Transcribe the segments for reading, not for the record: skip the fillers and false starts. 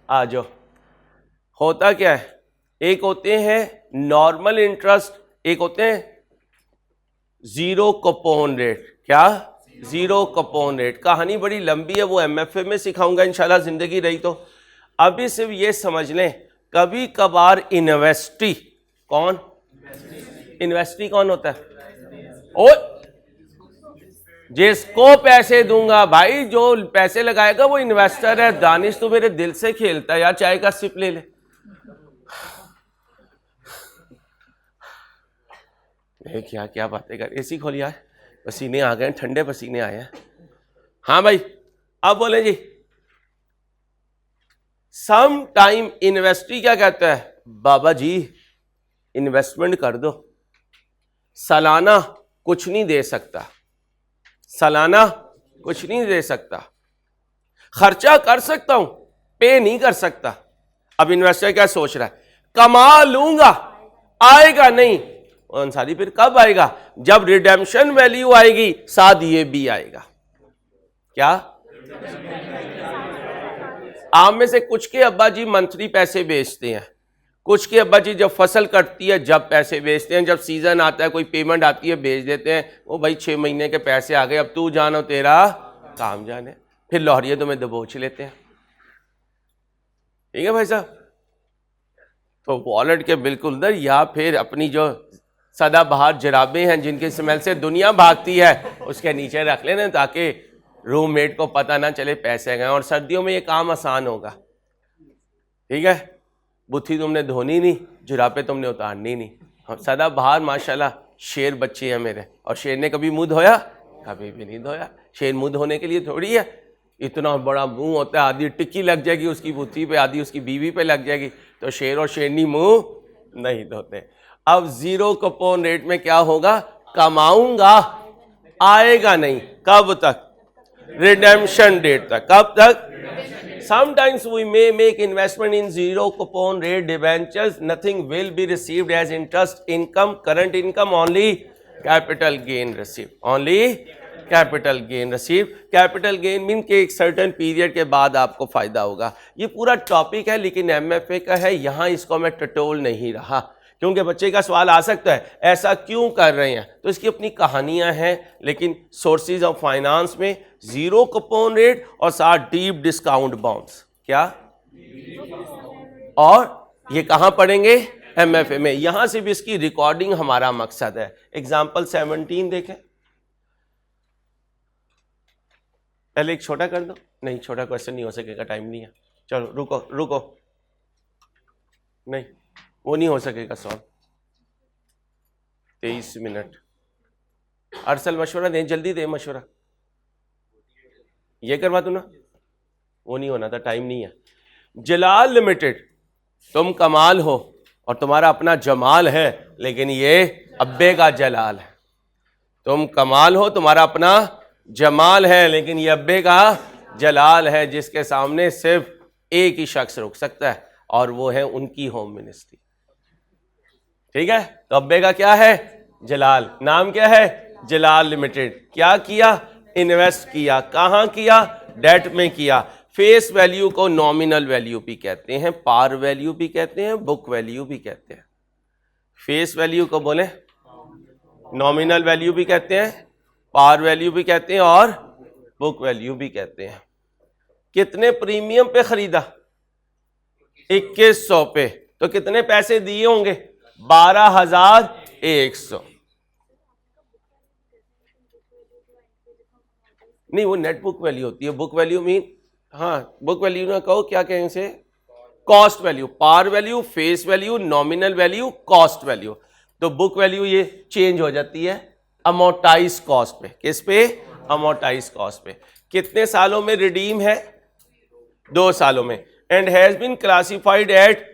आ जाओ। होता क्या है, एक होते हैं नॉर्मल इंटरेस्ट, एक होते हैं जीरो कूपन रेट। क्या? Zero coupon rate. कहानी बड़ी लंबी है, वो एमएफए में सिखाऊंगा इंशाल्लाह, जिंदगी रही तो। अभी सिर्फ ये समझ लें, कभी कभार इन्वेस्टी, कौन इन्वेस्टी कौन होता है? ओ, जिसको पैसे दूंगा भाई, जो पैसे लगाएगा वो इन्वेस्टर है। दानिश तो मेरे दिल से खेलता है यार, चाय का सिप ले ले। क्या क्या बातें कर, एसी खोल यार, पसीने आ गए, ठंडे पसीने आए हैं। हाँ भाई, अब बोले जी। सम टाइम इन्वेस्टी क्या कहता है, बाबा जी इन्वेस्टमेंट कर दो, सालाना कुछ नहीं दे सकता, सालाना कुछ नहीं दे सकता, खर्चा कर सकता हूं, पे नहीं कर सकता। अब इन्वेस्टर क्या सोच रहा है, कमा लूंगा, आएगा नहीं। अंसारी फिर कब आएगा? जब रिडेम्पशन वैल्यू आएगी, साथ ये भी आएगा। क्या? आप में से कुछ के अब्बा जी मंथली पैसे बेचते हैं, कुछ के अब्बा जी जब फसल कटती है जब पैसे बेचते हैं, जब सीजन आता है कोई पेमेंट आती है बेच देते हैं। वो भाई 6 महीने के पैसे आ गए, अब तू जानो तेरा काम जाने। फिर लौहरिये तुम्हें दबोच लेते हैं। ठीक है भाई साहब, तो वॉलेट के बिल्कुल अंदर, या फिर अपनी जो सदाबहार जराबें हैं जिनकी स्मेल से दुनिया भागती है, उसके नीचे रख लेना, ताकि रूममेट को पता ना चले पैसे गए। और सर्दियों में ये काम आसान होगा। ठीक है, बुत्थी तुमने धोनी नहीं, जुराबे तुमने उतारनी नहीं। सदाबहार माशाल्लाह शेर बच्चे हैं मेरे, और शेर ने कभी मुंह धोया? कभी भी नहीं धोया। शेर मुंह धोने के लिए थोड़ी है, इतना बड़ा मुंह होता है, आधी टिक्की लग जाएगी उसकी बुत्थी पे, आधी उसकी बीवी पे लग जाएगी। तो शेर और शेरनी मुंह नहीं धोते। अब जीरो कूपन रेट में क्या होगा, कमाऊंगा, आएगा नहीं। कब तक? रिडेम्पशन डेट तक। कब तक? Sometimes we may make investment in zero coupon rate debentures. Nothing will be received as interest income, current income, only capital gain received. Only capital gain received. Capital gain mean कि एक certain period के बाद आपको फायदा होगा। ये पूरा topic है, लेकिन एमएफए का है, यहाँ इसको मैं टटोल नहीं रहा, क्योंकि बच्चे का सवाल आ सकता है ऐसा क्यों कर रहे हैं। तो इसकी अपनी कहानियां हैं, लेकिन सोर्सेज ऑफ फाइनेंस में जीरो कूपन रेट और साथ डीप डिस्काउंट बाउंड्स। क्या? और ये कहां पढ़ेंगे? एमएफए में। यहां से भी इसकी रिकॉर्डिंग हमारा मकसद है। एग्जाम्पल 17 देखें। पहले एक छोटा कर दो। नहीं, छोटा क्वेश्चन नहीं हो सकेगा, टाइम नहीं है। चलो रुको रुको, नहीं वो नहीं हो सकेगा सॉल्व। 23 मिनट। अरसल मशवरा दे, जल्दी दे मशवरा। ये करवा दो ना, वो नहीं होना था, टाइम नहीं है। जलाल लिमिटेड, तुम कमाल हो और तुम्हारा अपना जमाल है, लेकिन ये अब्बे का जलाल है। तुम कमाल हो, तुम्हारा अपना जमाल है, लेकिन ये अब्बे का जलाल है, जिसके सामने सिर्फ एक ही शख्स रुक सकता है, और वो है उनकी होम मिनिस्ट्री। ठीक है, तो अब्बे का क्या है? जलाल। नाम क्या है? जलाल लिमिटेड। क्या किया? इन्वेस्ट किया। कहां किया? डेट में किया। फेस वैल्यू को नॉमिनल वैल्यू भी कहते हैं, पार वैल्यू भी कहते हैं, बुक वैल्यू भी कहते हैं। फेस वैल्यू को बोले नॉमिनल वैल्यू भी कहते हैं, पार वैल्यू भी कहते हैं, और बुक वैल्यू भी कहते हैं। कितने प्रीमियम पे खरीदा? 2100 पे। तो कितने पैसे दिए होंगे? 12,100। नहीं, वो नेट बुक वैल्यू होती है। बुक वैल्यू मीन, हाँ बुक वैल्यू ना कहो, क्या कहें इसे? Cost value. Par value, face value, nominal value, cost value. तो बुक वैल्यू ये चेंज हो जाती है अमोर्टाइज कॉस्ट पे। किस पे? अमोर्टाइज कॉस्ट पे। कितने सालों में रिडीम है? 2 सालों में। And has been classified at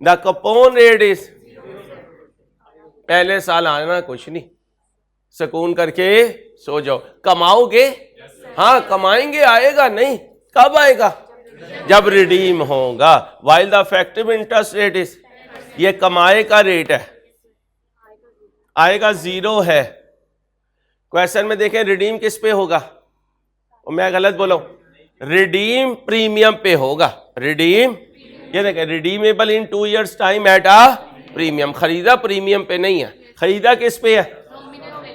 the coupon rate is, पहले साल आना कुछ नहीं, सुकून करके सो जाओ। कमाओगे? हाँ कमाएंगे, आएगा नहीं। कब आएगा? जब रिडीम होगा। While the effective interest rate is, ये कमाए का रेट है, आएगा 0 है। क्वेश्चन में देखें रिडीम किस पे होगा, और मैं गलत बोला हूं, रिडीम प्रीमियम पे होगा। रिडीम, ये देखें redeemable in 2 years time eight a premium. खरीदा प्रीमियम पे नहीं है, खरीदा किस पे है?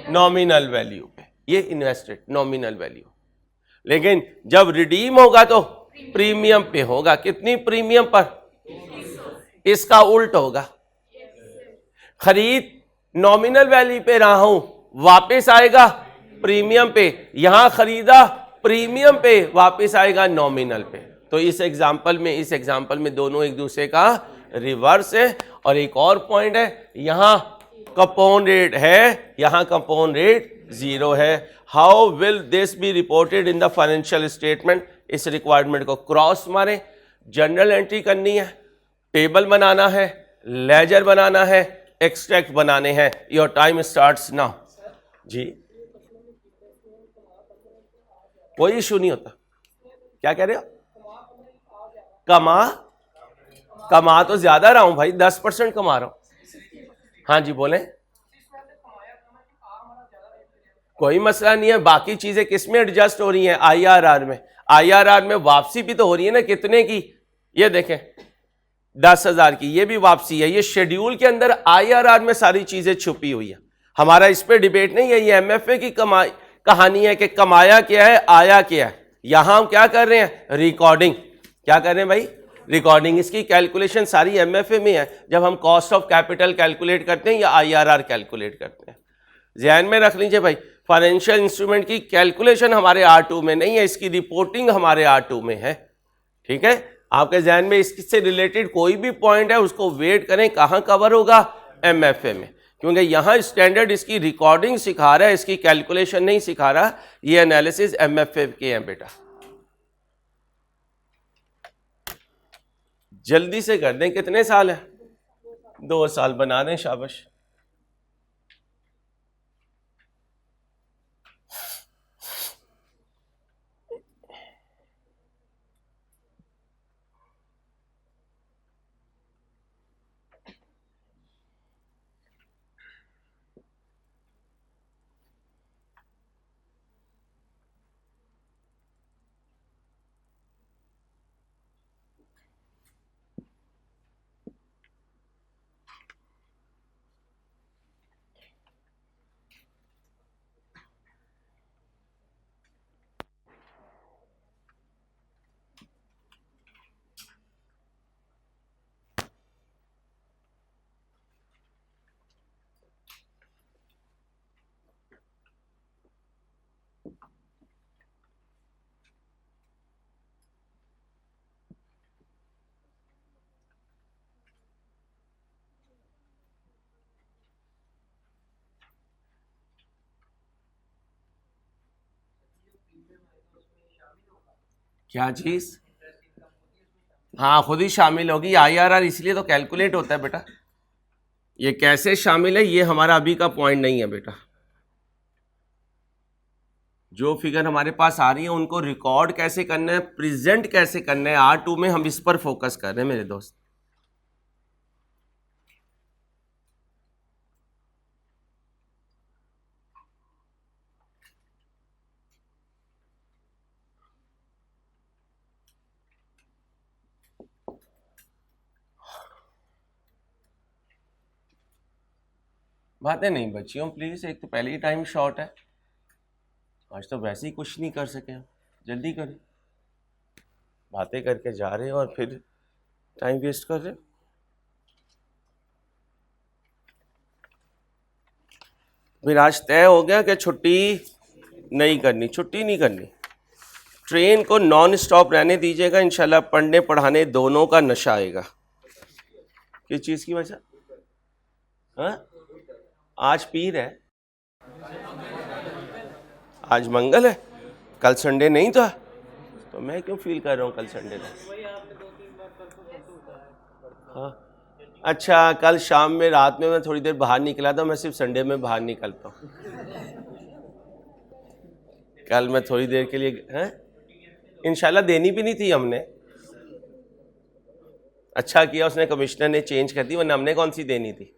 नॉमिनल वैल्यू पे। ये इन्वेस्टेड नॉमिनल वैल्यू, लेकिन जब रिडीम होगा तो प्रीमियम पे होगा। कितनी प्रीमियम पर? इसका उल्ट होगा। खरीद नॉमिनल वैल्यू पे रहा हूं, वापस आएगा प्रीमियम पे। यहां खरीदा प्रीमियम पे, वापस आएगा नॉमिनल पे। तो इस एग्जांपल में दोनों एक दूसरे का रिवर्स है। और एक और पॉइंट है, यहां कंपाउंड रेट है, यहां कंपाउंड रेट 0 है। How will this be reported in the financial statement? इस रिक्वायरमेंट को क्रॉस मारें। जनरल एंट्री करनी है, टेबल बनाना है, लेजर बनाना है, एक्सट्रैक्ट बनाने हैं। Your time starts now. जी, कोई इशू नहीं होता। क्या कह रहे हो? कमा तो ज्यादा रहा हूं भाई, 10% कमा रहा हूं। हाँ जी बोले। कोई मसला नहीं है, बाकी चीजें किस में एडजस्ट हो रही हैं? आईआरआर में। आईआरआर में वापसी भी तो हो रही है ना, कितने की? ये देखें 10,000 की, ये भी वापसी है। ये शेड्यूल के अंदर आईआरआर में सारी चीजें छुपी हुई है। हमारा इस पे डिबेट नहीं है, ये एमएफए की कहानी है कि कमाया क्या है, आया क्या है। यहां हम क्या कर रहे हैं? रिकॉर्डिंग। क्या कर रहे हैं भाई? रिकॉर्डिंग। इसकी कैलकुलेशन सारी एमएफए में है, जब हम कॉस्ट ऑफ कैपिटल कैलकुलेट करते हैं या आईआरआर कैलकुलेट करते हैं। ध्यान में रख लीजिए भाई, फाइनेंशियल इंस्ट्रूमेंट की कैलकुलेशन हमारे R2 में नहीं है, इसकी रिपोर्टिंग हमारे R2 में है। ठीक है, आपके ध्यान में इससे रिलेटेड कोई भी पॉइंट है उसको वेट करें, कहां कवर होगा? एमएफए में। क्योंकि यहां स्टैंडर्ड इसकी रिकॉर्डिंग सिखा रहा है, इसकी कैलकुलेशन नहीं सिखा रहा। ये एनालिसिस एमएफए के हैं बेटा। जल्दी से कर दें। कितने साल है? 2 साल। बना दें, शाबाश। क्या चीज? हाँ, खुद ही शामिल होगी। आईआरआर इसलिए तो कैलकुलेट होता है बेटा। ये कैसे शामिल है, ये हमारा अभी का पॉइंट नहीं है बेटा। जो फिगर हमारे पास आ रही है उनको रिकॉर्ड कैसे करना है, प्रेजेंट कैसे करना है, R2 में हम इस पर फोकस कर रहे हैं मेरे दोस्त। बातें नहीं बच्चियों प्लीज, एक तो पहले ही टाइम शॉर्ट है। आज तो वैसे ही कुछ नहीं कर सके हम। जल्दी करें, बातें करके जा रहे हैं और फिर टाइम वेस्ट कर रहे हैं। फिर आज तय हो गया कि छुट्टी नहीं करनी, छुट्टी नहीं करनी। ट्रेन को नॉन स्टॉप रहने दीजिएगा, इंशाल्लाह पढ़ने पढ़ाने दोनों का नशा आएगा। किस चीज़ की वजह? हाँ, आज पीर है, आज मंगल है, कल संडे नहीं था, तो मैं क्यों फील कर रहा हूँ कल संडे था। हाँ अच्छा, कल शाम में रात में मैं थोड़ी देर बाहर निकला था, मैं सिर्फ संडे में बाहर निकलता हूँ। कल मैं थोड़ी देर के लिए हैं, इंशाल्लाह देनी भी नहीं थी हमने। अच्छा किया उसने, कमिश्नर ने चेंज कर दी, वरना हमने कौन सी देनी थी।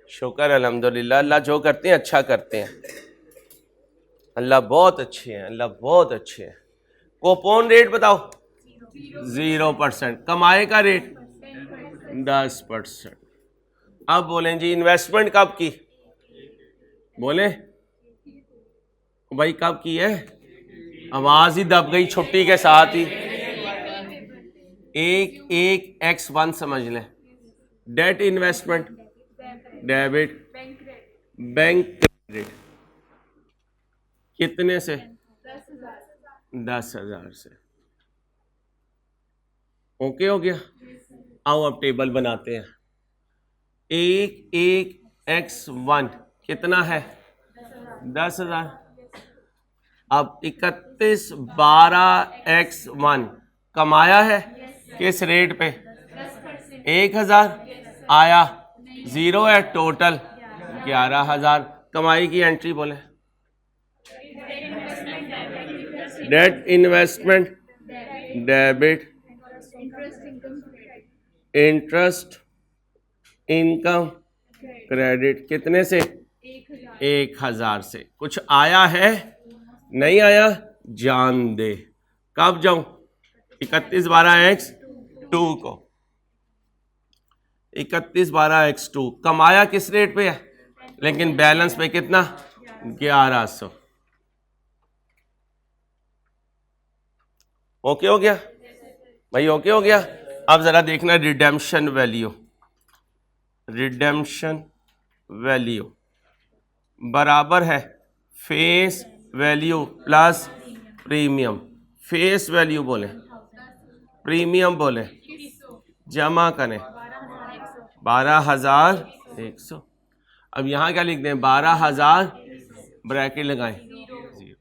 शुक्र अल्हम्दुलिल्लाह, अल्लाह जो करते हैं अच्छा करते हैं। अल्लाह बहुत अच्छे हैं, अल्लाह बहुत अच्छे हैं। कूपन रेट बताओ 0%, कमाए का रेट 10%। अब बोलें जी इन्वेस्टमेंट कब की, बोले भाई कब की है, आवाज ही दब गई छुट्टी के साथ ही। एक X1 समझ लें, debt investment, debit, bank credit, कितने से, 10,000 से। ओके हो गया। आओ अब टेबल बनाते हैं। एक X1 कितना है, 10,000। अब 31/12 X1 कमाया है किस रेट पे, 1,000 आया, 0 है, टोटल 11,000। कमाई की एंट्री बोले, debt investment, debit, interest income credit, कितने से, 1,000 से। कुछ आया है, नहीं आया, जान दे। कब जाऊं, 31/12 X2 को, 31/12 X2 कमाया किस रेट पे है, लेकिन बैलेंस पे कितना, 1100। ओके हो गया भाई, ओके हो गया। अब जरा देखना रिडेम्पशन वैल्यू, रिडेम्पशन वैल्यू बराबर है face value plus premium. Face value बोले, प्रीमियम बोले, जमा करें 12,100। अब यहां क्या लिख दें, 12,000 ब्रैकेट लगाएं 0।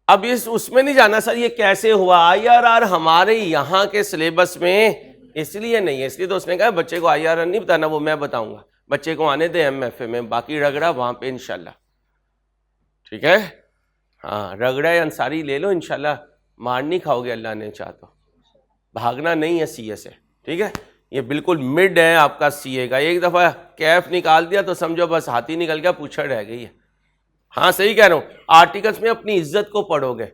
अब इस उसमें नहीं जाना सर ये कैसे हुआ, IRR हमारे यहाँ के सिलेबस में इसलिए नहीं है, इसलिए तो उसने कहा बच्चे को IRR नहीं बताना, वो मैं बताऊंगा, बच्चे को आने दे MFA में, बाकी रगड़ा वहां पे इंशाल्लाह, ठीक है। हाँ रगड़ा अंसारी ले लो इंशाल्लाह, मार नहीं खाओगे अल्लाह ने चाह तो, भागना नहीं है CA से, ठीक है। ये बिल्कुल मिड है आपका CA का, एक दफ़ा कैफ निकाल दिया तो समझो बस हाथी निकल गया, पूछड़ रह गई है। हाँ सही कह रहा हूँ, आर्टिकल्स में अपनी इज्जत को पढ़ोगे,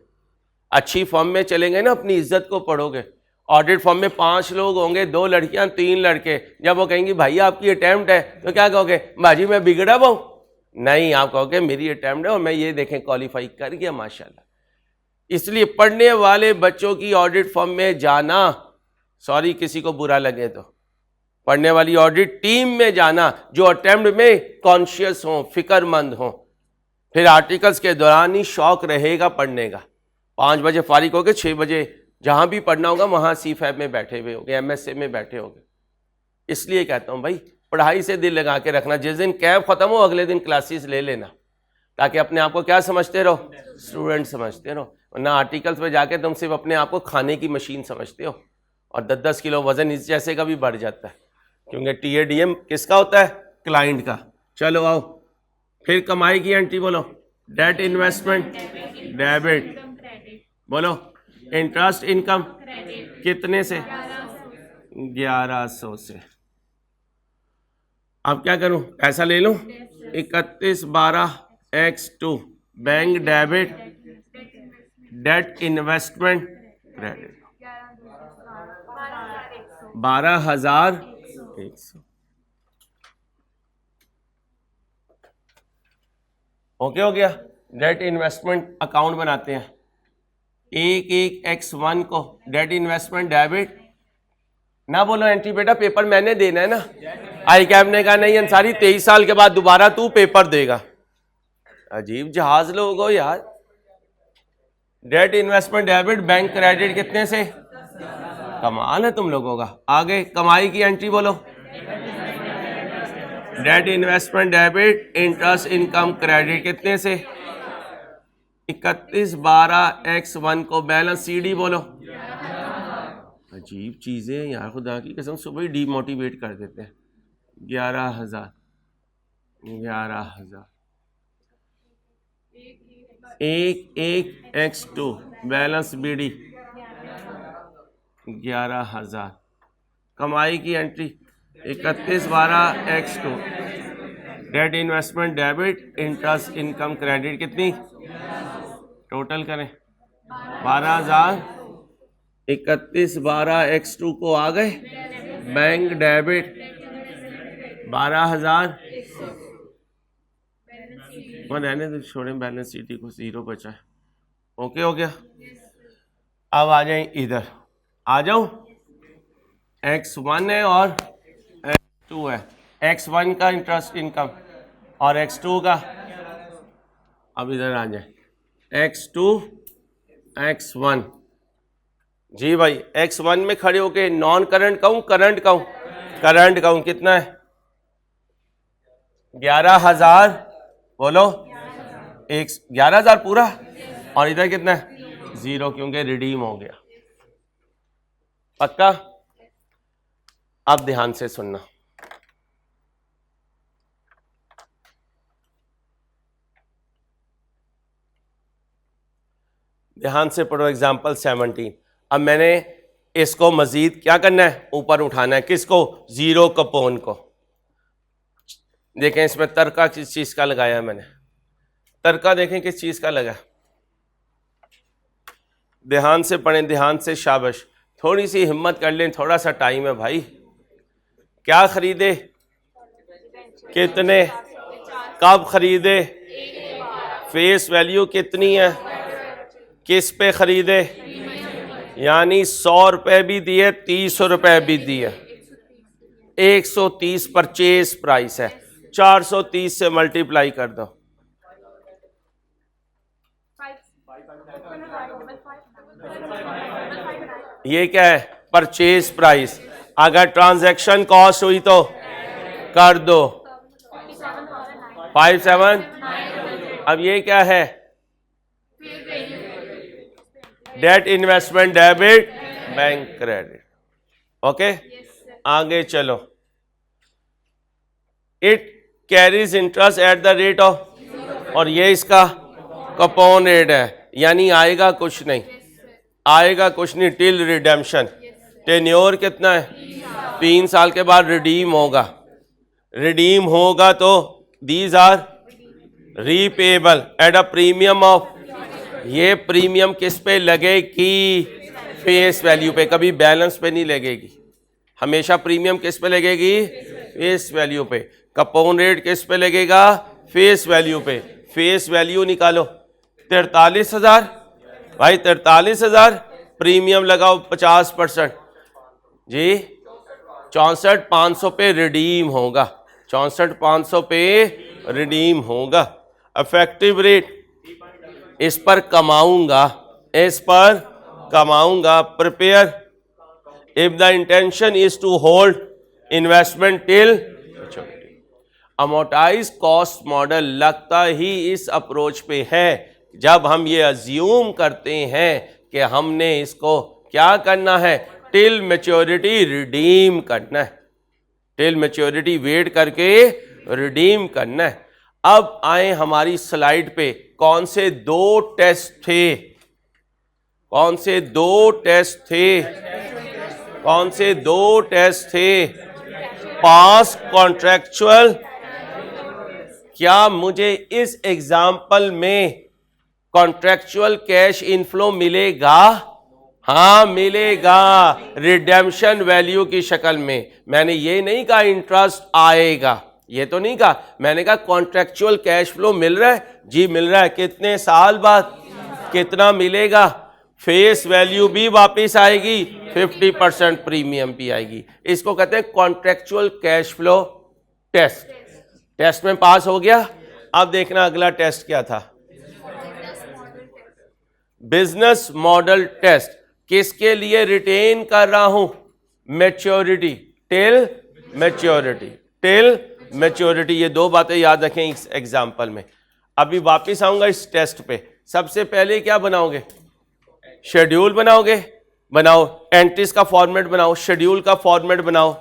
अच्छी फॉर्म में चलेंगे ना, अपनी इज्जत को पढ़ोगे। ऑडिट फॉर्म में 5 लोग होंगे, 2 लड़कियां 3 लड़के, जब वो कहेंगी भाई आपकी अटेम्प्ट है, तो क्या कहोगे, बाजी मैं बिगड़ा बहु, नहीं आप कहोगे मेरी अटेम्प्ट है और मैं ये देखें क्वालिफाई कर गया माशाल्लाह। इसलिए पढ़ने वाले बच्चों की ऑडिट फॉर्म में जाना, सॉरी किसी को बुरा लगे तो, पढ़ने वाली ऑडिट टीम में जाना जो अटेम्प्ट में कॉन्शियस हो, फिक्रमंद हो, फिर आर्टिकल्स के दौरान ही शौक रहेगा पढ़ने का। 5 बजे फारिग होगे, 6 बजे जहां भी पढ़ना होगा वहां C-FAB में बैठे हुए होगे, MSA में बैठे होगे। इसलिए कहता हूं भाई पढ़ाई से दिल लगा के रखना, जिस दिन कैब खत्म हो अगले दिन क्लासेस ले लेना, ताकि अपने आप को क्या समझते रहो, स्टूडेंट समझते रहो। वरना आर्टिकल्स में जाके तुम सिर्फ अपने आप को खाने की मशीन समझते हो, और 10-10 किलो वजन इस जैसे का भी बढ़ जाता है, क्योंकि TADM किसका होता है, क्लाइंट का। चलो आओ फिर कमाई की एंट्री बोलो, डेट इन्वेस्टमेंट, डेबिट, बोलो इंटरेस्ट इनकम, कितने से, 1100 से। अब क्या करूं, पैसा ले लूं, 31/12 X2 bank debit, debt investment credit, 12,100। Okay हो गया। डेट इन्वेस्टमेंट अकाउंट बनाते हैं, एक X1 को डेट इन्वेस्टमेंट डेबिट, ना बोलो एंट्री बेटा पेपर मैंने देना है ना, ICAM ने कहा नहीं अंसारी 23 साल के बाद दोबारा तू पेपर देगा। अजीब जहाज लोग हो यार। Debt investment debit bank credit कितने से, कमाल है तुम लोगों का। आगे कमाई की एंट्री बोलो, debt investment debit interest income credit, कितने से, 31/12 X1 को बैलेंस CD बोलो। अजीब चीजें यार, खुदा की कसम सुबह ही डीमोटिवेट कर देते हैं। 11,000, 11,000। एक X2 बैलेंस BD 11,000। कमाई की entry 31/12 X2 debt investment debit interest income credit, कितनी, टोटल करें 12,031 X2 को आ गए, बैंक डेबिट 12,000 रहने तो छोड़े, बैलेंस शीट को 0 बचा है। ओके हो गया। अब आ जाए इधर, आ जाऊं। X1 है और X2 है। X1 का इंटरेस्ट इनकम और X2 का, अब इधर आ जाए X2 X1। जी भाई, X1 में खड़े होके नॉन करंट कहूं करंट कहूं? करंट कहूं। कितना है? 11,000। बोलो, 11,000 पूरा। और इधर कितना है? 0, क्योंकि रिडीम हो गया। पक्का? अब ध्यान से सुनना, ध्यान से पढ़ो। एग्जाम्पल 17। अब मैंने इसको मजीद क्या करना है? ऊपर उठाना है। किसको? 0 कपोन को। देखें इसमें तर्का किस चीज का लगाया है मैंने। तर्का देखें किस चीज का लगा। ध्यान से पढ़ें, ध्यान से, शाबाश। थोड़ी सी हिम्मत कर लें, थोड़ा सा टाइम है भाई। क्या खरीदे? कितने? कब खरीदे? फेस वैल्यू कितनी है? किस पे खरीदे? यानी 100 रुपए भी दिए, 30 रुपए भी दिए। 130 परचेज प्राइस है। 430 से मल्टीप्लाई कर दो। ये क्या है? Purchase price. अगर ट्रांजैक्शन कॉस्ट हुई तो कर दो 57। अब ये क्या है? Debt investment debit bank credit. Okay, आगे चलो। It carries interest at the rate of, और ये इसका कूपन रेट है, यानी आएगा कुछ नहीं, आएगा कुछ नहीं टिल रिडेम्पशन। टेन्योर कितना है? 3 साल के बाद रिडीम होगा। रिडीम होगा तो these are repayable at a premium of, ये प्रीमियम किस पे लगेगी? फेस वैल्यू पे, कभी बैलेंस पे नहीं लगेगी। हमेशा प्रीमियम किस पे लगेगी? फेस वैल्यू पे। कूपन रेट किस पे लगेगा? फेस वैल्यू पे। फेस वैल्यू निकालो 43,000 भाई, 43,000 प्रीमियम लगाओ 50% जी, 64,500 पे रिडीम होगा। 64,500 पे रिडीम होगा। इफेक्टिव रेट इस पर कमाऊंगा, इस पर कमाऊंगा। Prepare if the intention is to hold investment till maturity. Amortise cost model लगता ही इस अप्रोच पे है जब हम ये अज्यूम करते हैं कि हमने इसको क्या करना है? टिल मैच्योरिटी रिडीम करना है। टिल मैच्योरिटी वेट करके रिडीम करना है। अब आए हमारी स्लाइड पे, कौन से 2 टेस्ट थे? कौन से 2 टेस्ट थे? कौन से 2 टेस्ट थे? पास कॉन्ट्रेक्चुअल। क्या मुझे इस एग्जाम्पल में कॉन्ट्रेक्चुअल कैश इनफ्लो मिलेगा? हाँ मिलेगा, रिडेम्पशन वैल्यू की शक्ल में। मैंने ये नहीं कहा इंटरेस्ट आएगा, ये तो नहीं कहा, मैंने कहा कॉन्ट्रेक्चुअल कैश फ्लो मिल रहा है जी, मिल रहा है। कितने साल बाद? कितना मिलेगा? फेस वैल्यू भी वापस आएगी, 50% प्रीमियम भी आएगी। इसको कहते हैं contractual cash flow test. Test में पास हो गया। अब देखना अगला टेस्ट क्या था? Business model test. किसके लिए रिटेन कर रहा हूं? Maturity, till maturity, till maturity. ये 2 बातें याद रखें इस एग्जाम्पल में। अभी वापस आऊंगा इस टेस्ट पे। सबसे पहले क्या बनाओगे? शेड्यूल बनाओगे, बनाओ। एंट्रीज का फॉर्मेट बनाओ, शेड्यूल का फॉर्मेट बनाओ,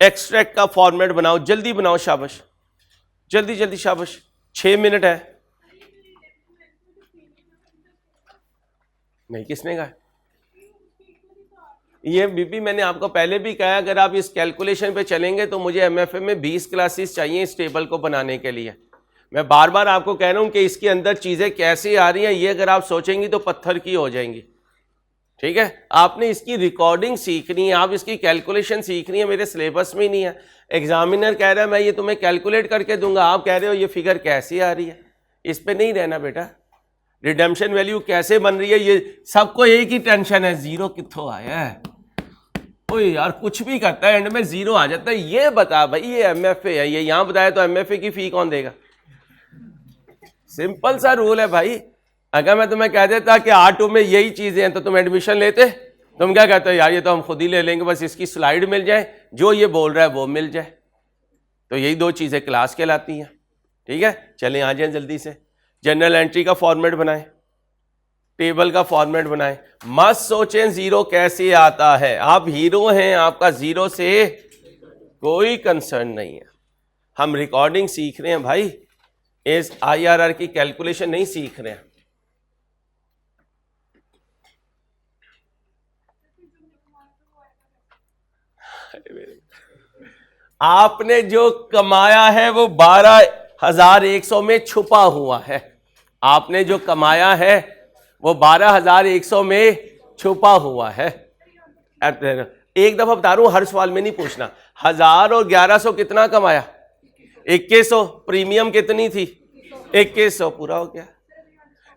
एक्सट्रैक्ट का फॉर्मेट बनाओ। जल्दी बनाओ, शाबाश, जल्दी जल्दी, शाबाश। 6 मिनट है। नहीं, किसने कहा? ये बीबी मैंने आपको पहले भी कहा, अगर आप इस कैलकुलेशन पे चलेंगे तो मुझे एमएफए में 20 क्लासेस चाहिए इस टेबल को बनाने के लिए। मैं बार बार आपको कह रहा हूं कि इसके अंदर चीजें कैसे आ रही हैं, ये अगर आप सोचेंगी तो पत्थर की हो जाएंगी। ठीक है, आपने इसकी रिकॉर्डिंग सीखनी है, आप इसकी कैलकुलेशन सीखनी है, मेरे सिलेबस में ही नहीं है। एग्जामिनर कह रहा है मैं ये तुम्हें कैलकुलेट करके दूंगा, आप कह रहे हो ये फिगर कैसे आ रही है। इस पे नहीं रहना बेटा। रिडेम्पशन वैल्यू कैसे बन रही है, ये सबको एक ही टेंशन है, जीरो कित्थों आया है। ओए यार कुछ भी करता है एंड में जीरो आ जाता है। ये बता भाई ये एमएफए है, ये यहां बताया तो एमएफए की फी कौन देगा। सिंपल सा रूल है भाई। अगर मैं तुम्हें कह देता कि R2 में यही चीजें हैं तो तुम एडमिशन लेते, तुम क्या कहते हो यार ये तो हम खुद ही ले लेंगे, बस इसकी स्लाइड मिल जाए, जो ये बोल रहा है वो मिल जाए। तो यही दो चीजें क्लास कहलाती हैं। ठीक है, चलें आ जाएं जल्दी से। जनरल एंट्री का फॉर्मेट बनाएं, टेबल का फॉर्मेट बनाएं। मत सोचें जीरो कैसे आता है, आप हीरो हैं, आपका जीरो से कोई कंसर्न नहीं है। हम रिकॉर्डिंग सीख रहे हैं भाई, इस IRR की कैलकुलेशन नहीं सीख रहे हैं। आपने जो कमाया है वो 12,100 में छुपा हुआ है। आपने जो कमाया है वो 12,100 में छुपा हुआ है। एक दफा बता रहा हूं, हर सवाल में नहीं पूछना। 1000 और 1100 कितना कमाया? 2100। प्रीमियम कितनी थी? 2100। पूरा हो गया।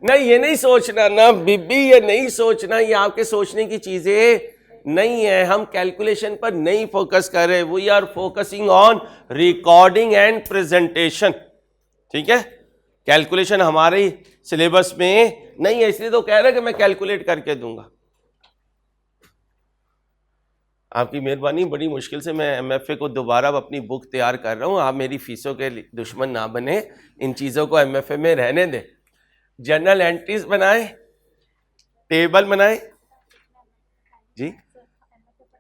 नहीं ये नहीं सोचना ना बीबी, ये नहीं सोचना, ये आपके सोचने की चीजें नहीं है। हम कैलकुलेशन पर नहीं फोकस कर रहे, we are focusing on recording and presentation. ठीक है, कैलकुलेशन हमारे सिलेबस में नहीं है, इसलिए तो कह रहे कि मैं कैलकुलेट करके दूंगा। आपकी मेहरबानी, बड़ी मुश्किल से मैं एमएफए को दोबारा अपनी बुक तैयार कर रहा हूं। आप मेरी फीसों के दुश्मन ना बने, इन चीजों को एमएफए में रहने दें। जनरल एंट्रीज बनाए, टेबल बनाए।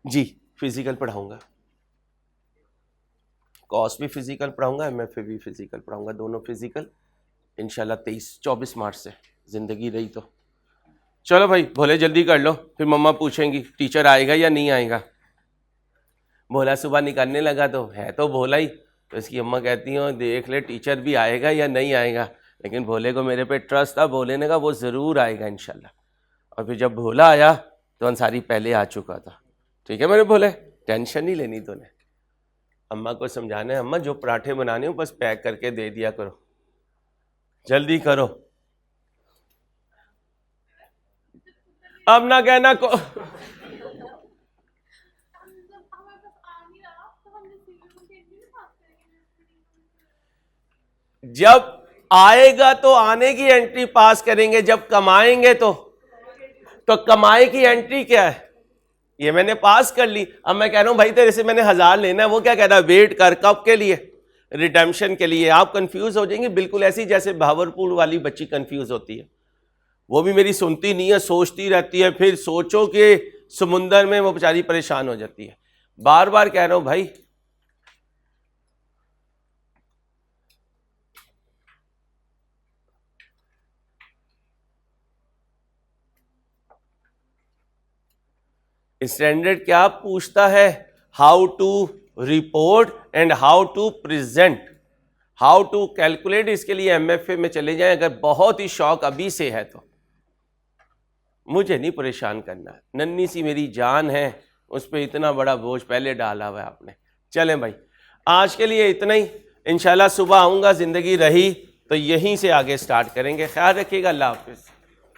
जी फिजिकल पढ़ाऊंगा, कॉस्ट भी फिजिकल पढ़ाऊंगा, एमएफए भी फिजिकल पढ़ाऊंगा, दोनों फिजिकल इंशाल्लाह 23-24 मार्च से, जिंदगी रही तो। चलो भाई भोले जल्दी कर लो, फिर मम्मा पूछेंगी टीचर आएगा या नहीं आएगा। भोला सुबह निकलने लगा तो है तो भोला ही, तो इसकी अम्मा कहती हूँ देख ले टीचर भी आएगा या नहीं आएगा। लेकिन भोले को मेरे पे ट्रस्ट था, भोले ने कहा वो ज़रूर आएगा इंशाल्लाह। और फिर जब भोला आया तो अंसारी पहले आ चुका था। ठीक है मेरे भोले, टेंशन नहीं लेनी तूने। अम्मा को समझाना है, अम्मा जो पराठे बनाने हो बस पैक करके दे दिया करो, जल्दी करो। अब ना कहना को जब आएगा तो आने की एंट्री पास करेंगे, जब कमाएंगे तो कमाए की एंट्री क्या है, ये मैंने पास कर ली। अब मैं कह रहा हूं भाई तेरे से मैंने 1000 लेना है, वो क्या कह रहा है वेट कर, कब के लिए? रिडेम्पशन के लिए। आप कंफ्यूज हो जाएंगे, बिल्कुल ऐसी जैसे भावरपुर वाली बच्ची कंफ्यूज होती है। वो भी मेरी सुनती नहीं है, सोचती रहती है, फिर सोचो कि समुंदर में वो बेचारी परेशान हो जाती है। बार बार कह रहा हूं भाई स्टैंडर्ड क्या पूछता है? How to report and how to present, how to calculate. इसके लिए एमएफए में चले जाएं अगर बहुत ही शौक अभी से है तो। मुझे नहीं परेशान करना, नन्ही सी मेरी जान है, उस पर इतना बड़ा बोझ पहले डाला हुआ है आपने। चलें भाई आज के लिए इतना ही, इंशाल्लाह सुबह आऊँगा, ज़िंदगी रही तो यहीं से आगे स्टार्ट करेंगे। ख्याल रखिएगा, अल्लाह हाफिज़।